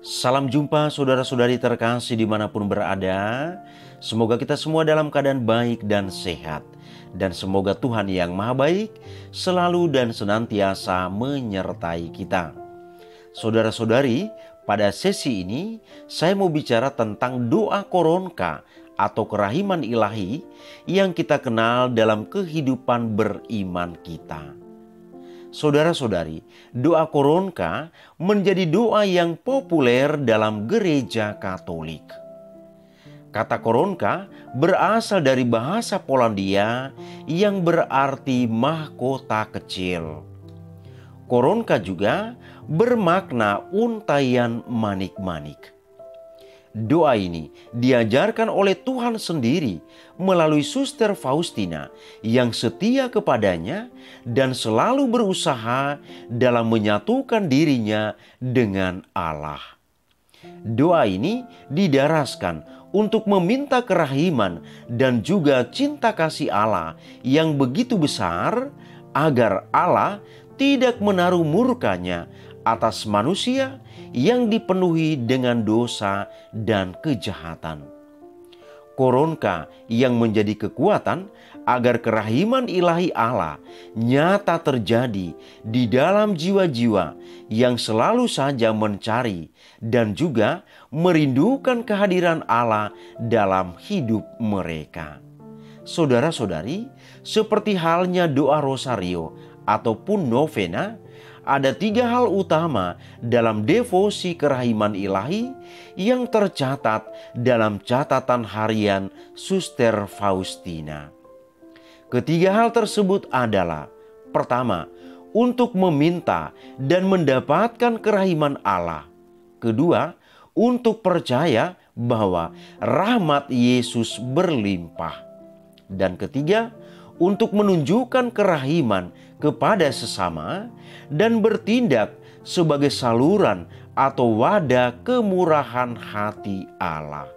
Salam jumpa saudara-saudari terkasih dimanapun berada. Semoga kita semua dalam keadaan baik dan sehat. Dan semoga Tuhan yang Maha Baik selalu dan senantiasa menyertai kita. Saudara-saudari, pada sesi ini saya mau bicara tentang doa koronka atau kerahiman ilahi yang kita kenal dalam kehidupan beriman kita. Saudara-saudari, doa koronka menjadi doa yang populer dalam gereja Katolik. Kata koronka berasal dari bahasa Polandia yang berarti mahkota kecil. Koronka juga bermakna untaian manik-manik. Doa ini diajarkan oleh Tuhan sendiri melalui Suster Faustina yang setia kepadanya dan selalu berusaha dalam menyatukan dirinya dengan Allah. Doa ini didaraskan untuk meminta kerahiman dan juga cinta kasih Allah yang begitu besar agar Allah tidak menaruh murkanya atas manusia yang dipenuhi dengan dosa dan kejahatan. Koronka yang menjadi kekuatan agar kerahiman ilahi Allah nyata terjadi di dalam jiwa-jiwa yang selalu saja mencari dan juga merindukan kehadiran Allah dalam hidup mereka. Saudara-saudari, seperti halnya doa rosario ataupun novena, ada 3 hal utama dalam devosi kerahiman ilahi yang tercatat dalam catatan harian Suster Faustina. Ketiga hal tersebut adalah: pertama, untuk meminta dan mendapatkan kerahiman Allah. Kedua, untuk percaya bahwa rahmat Yesus berlimpah. Dan ketiga, untuk menunjukkan kerahiman kepada sesama dan bertindak sebagai saluran atau wadah kemurahan hati Allah.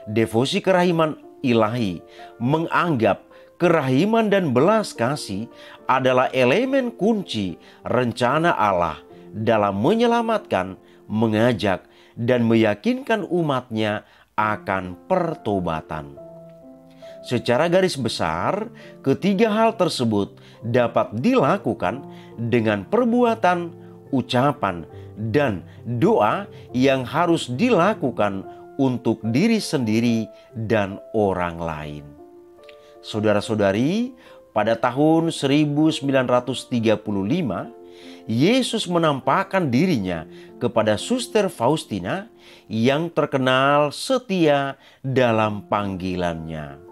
Devosi kerahiman ilahi menganggap kerahiman dan belas kasih adalah elemen kunci rencana Allah dalam menyelamatkan, mengajak, dan meyakinkan umatnya akan pertobatan. Secara garis besar, ketiga hal tersebut dapat dilakukan dengan perbuatan, ucapan, dan doa yang harus dilakukan untuk diri sendiri dan orang lain. Saudara-saudari, pada tahun 1935, Yesus menampakkan dirinya kepada Suster Faustina yang terkenal setia dalam panggilannya.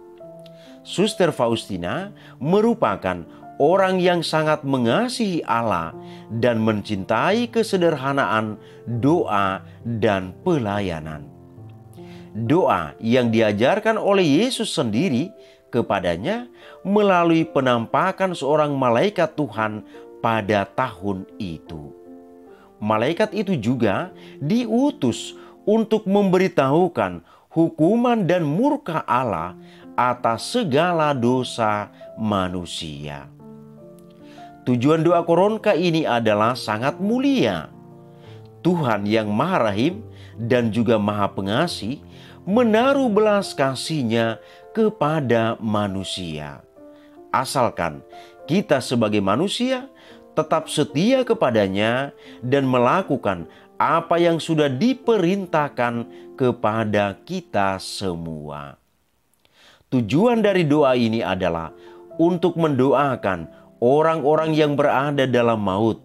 Suster Faustina merupakan orang yang sangat mengasihi Allah dan mencintai kesederhanaan doa dan pelayanan. Doa yang diajarkan oleh Yesus sendiri kepadanya melalui penampakan seorang malaikat Tuhan pada tahun itu. Malaikat itu juga diutus untuk memberitahukan hukuman dan murka Allah atas segala dosa manusia. Tujuan doa koronka ini adalah sangat mulia. Tuhan yang Maha Rahim dan juga Maha Pengasih menaruh belas kasih-Nya kepada manusia. Asalkan kita sebagai manusia tetap setia kepadanya dan melakukan apa yang sudah diperintahkan kepada kita semua. Tujuan dari doa ini adalah untuk mendoakan orang-orang yang berada dalam maut,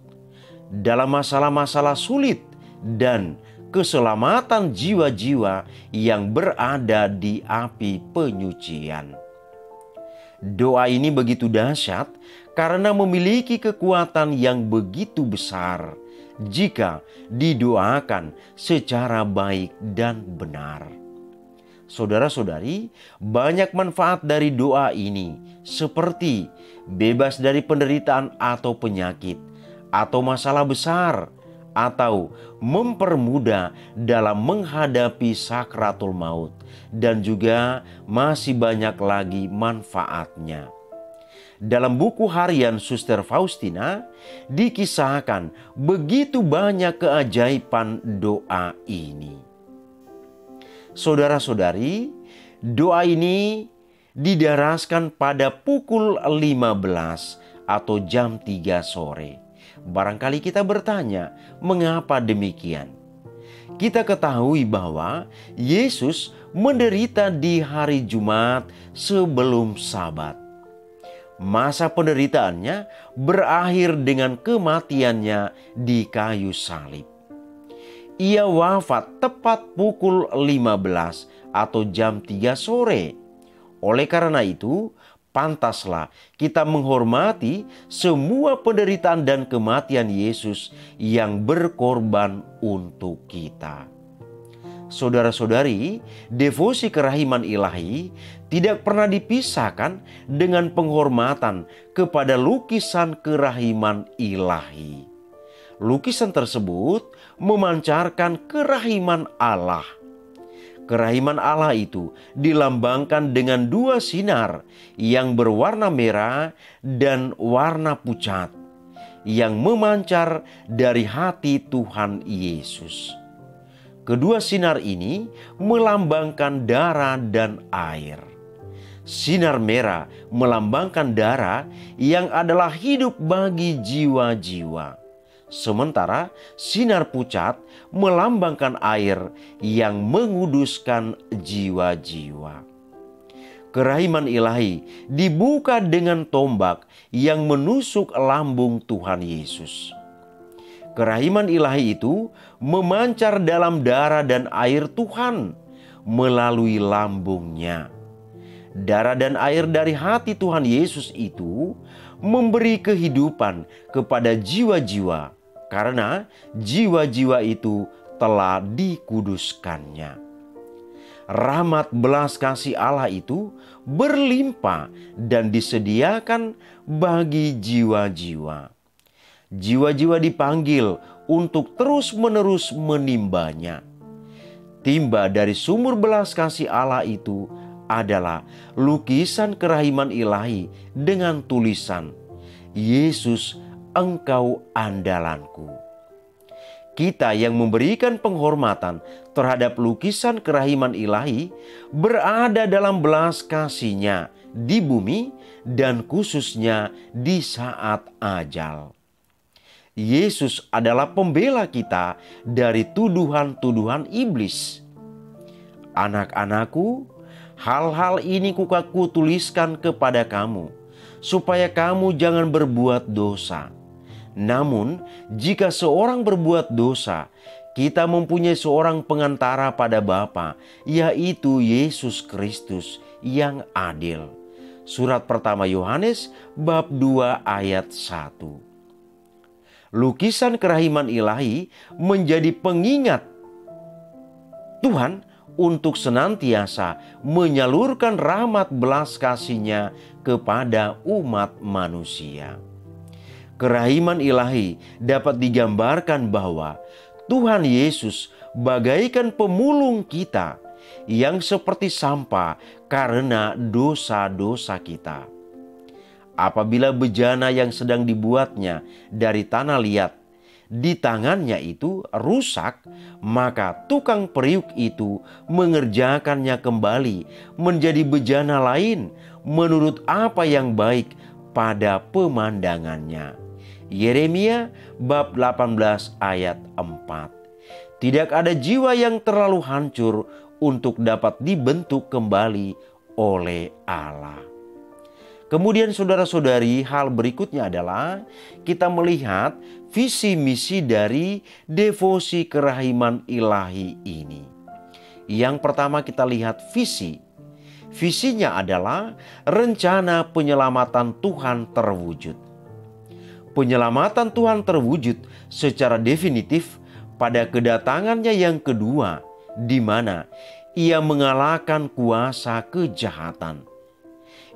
dalam masalah-masalah sulit, dan keselamatan jiwa-jiwa yang berada di api penyucian. Doa ini begitu dahsyat karena memiliki kekuatan yang begitu besar jika didoakan secara baik dan benar. Saudara-saudari, banyak manfaat dari doa ini, seperti bebas dari penderitaan atau penyakit, atau masalah besar, atau mempermudah dalam menghadapi sakratul maut, dan juga masih banyak lagi manfaatnya. Dalam buku harian Suster Faustina dikisahkan begitu banyak keajaiban doa ini. Saudara-saudari, doa ini didaraskan pada pukul 15 atau jam 3 sore. Barangkali kita bertanya, mengapa demikian? Kita ketahui bahwa Yesus menderita di hari Jumat sebelum Sabat. Masa penderitaannya berakhir dengan kematiannya di kayu salib. Ia wafat tepat pukul 15 atau jam 3 sore. Oleh karena itu, pantaslah kita menghormati semua penderitaan dan kematian Yesus yang berkorban untuk kita. Saudara-saudari, devosi kerahiman ilahi tidak pernah dipisahkan dengan penghormatan kepada lukisan kerahiman ilahi. Lukisan tersebut memancarkan kerahiman Allah. Kerahiman Allah itu dilambangkan dengan 2 sinar yang berwarna merah dan warna pucat yang memancar dari hati Tuhan Yesus. Kedua sinar ini melambangkan darah dan air. Sinar merah melambangkan darah yang adalah hidup bagi jiwa-jiwa. Sementara sinar pucat melambangkan air yang menguduskan jiwa-jiwa. Kerahiman ilahi dibuka dengan tombak yang menusuk lambung Tuhan Yesus. Kerahiman ilahi itu memancar dalam darah dan air Tuhan melalui lambungnya. Darah dan air dari hati Tuhan Yesus itu memberi kehidupan kepada jiwa-jiwa, karena jiwa-jiwa itu telah dikuduskannya. Rahmat belas kasih Allah itu berlimpah dan disediakan bagi jiwa-jiwa. Jiwa-jiwa dipanggil untuk terus-menerus menimbanya. Timba dari sumur belas kasih Allah itu adalah lukisan kerahiman ilahi dengan tulisan, "Yesus, Engkau andalanku." Kita yang memberikan penghormatan terhadap lukisan kerahiman ilahi berada dalam belas kasih-Nya di bumi dan khususnya di saat ajal. Yesus adalah pembela kita dari tuduhan-tuduhan iblis. Anak-anakku, hal-hal ini kutuliskan kepada kamu, supaya kamu jangan berbuat dosa. Namun, jika seorang berbuat dosa, kita mempunyai seorang pengantara pada Bapa, yaitu Yesus Kristus yang adil. Surat pertama Yohanes bab 2 ayat 1. Lukisan kerahiman ilahi menjadi pengingat Tuhan untuk senantiasa menyalurkan rahmat belas kasih-Nya kepada umat manusia. Kerahiman ilahi dapat digambarkan bahwa Tuhan Yesus bagaikan pemulung kita yang seperti sampah karena dosa-dosa kita. Apabila bejana yang sedang dibuatnya dari tanah liat di tangannya itu rusak, maka tukang periuk itu mengerjakannya kembali menjadi bejana lain menurut apa yang baik pada pemandangannya. Yeremia bab 18 ayat 4. Tidak ada jiwa yang terlalu hancur untuk dapat dibentuk kembali oleh Allah. Kemudian saudara-saudari, hal berikutnya adalah kita melihat visi misi dari devosi kerahiman ilahi ini. Yang pertama kita lihat visi. Visinya adalah rencana penyelamatan Tuhan terwujud. Penyelamatan Tuhan terwujud secara definitif pada kedatangannya yang kedua, di mana Ia mengalahkan kuasa kejahatan.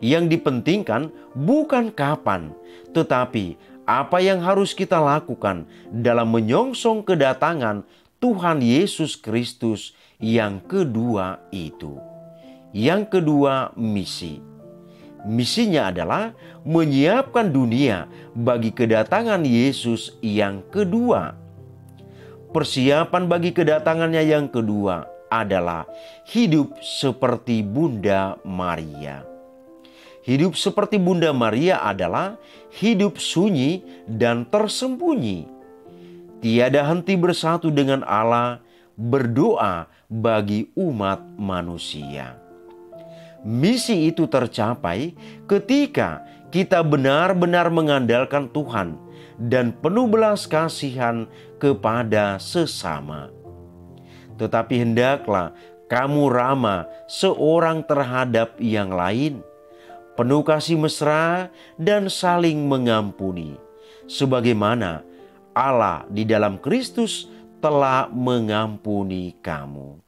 Yang dipentingkan bukan kapan, tetapi apa yang harus kita lakukan dalam menyongsong kedatangan Tuhan Yesus Kristus yang kedua itu. Yang kedua, misi. Misinya adalah menyiapkan dunia bagi kedatangan Yesus yang kedua. Persiapan bagi kedatangannya yang kedua adalah hidup seperti Bunda Maria. Hidup seperti Bunda Maria adalah hidup sunyi dan tersembunyi. Tiada henti bersatu dengan Allah, berdoa bagi umat manusia. Misi itu tercapai ketika kita benar-benar mengandalkan Tuhan dan penuh belas kasihan kepada sesama. Tetapi hendaklah kamu ramah seorang terhadap yang lain, penuh kasih mesra dan saling mengampuni, sebagaimana Allah di dalam Kristus telah mengampuni kamu.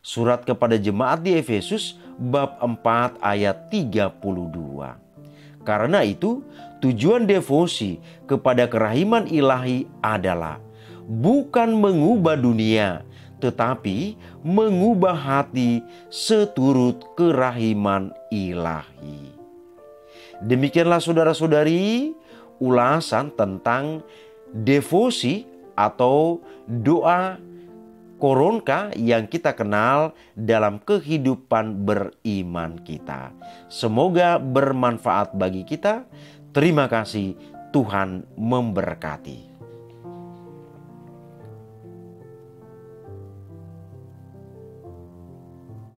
Surat kepada jemaat di Efesus bab 4 ayat 32. Karena itu, tujuan devosi kepada kerahiman ilahi adalah bukan mengubah dunia, tetapi mengubah hati seturut kerahiman ilahi. Demikianlah saudara-saudari ulasan tentang devosi atau doa koronka yang kita kenal dalam kehidupan beriman kita. Semoga bermanfaat bagi kita. Terima kasih, Tuhan memberkati.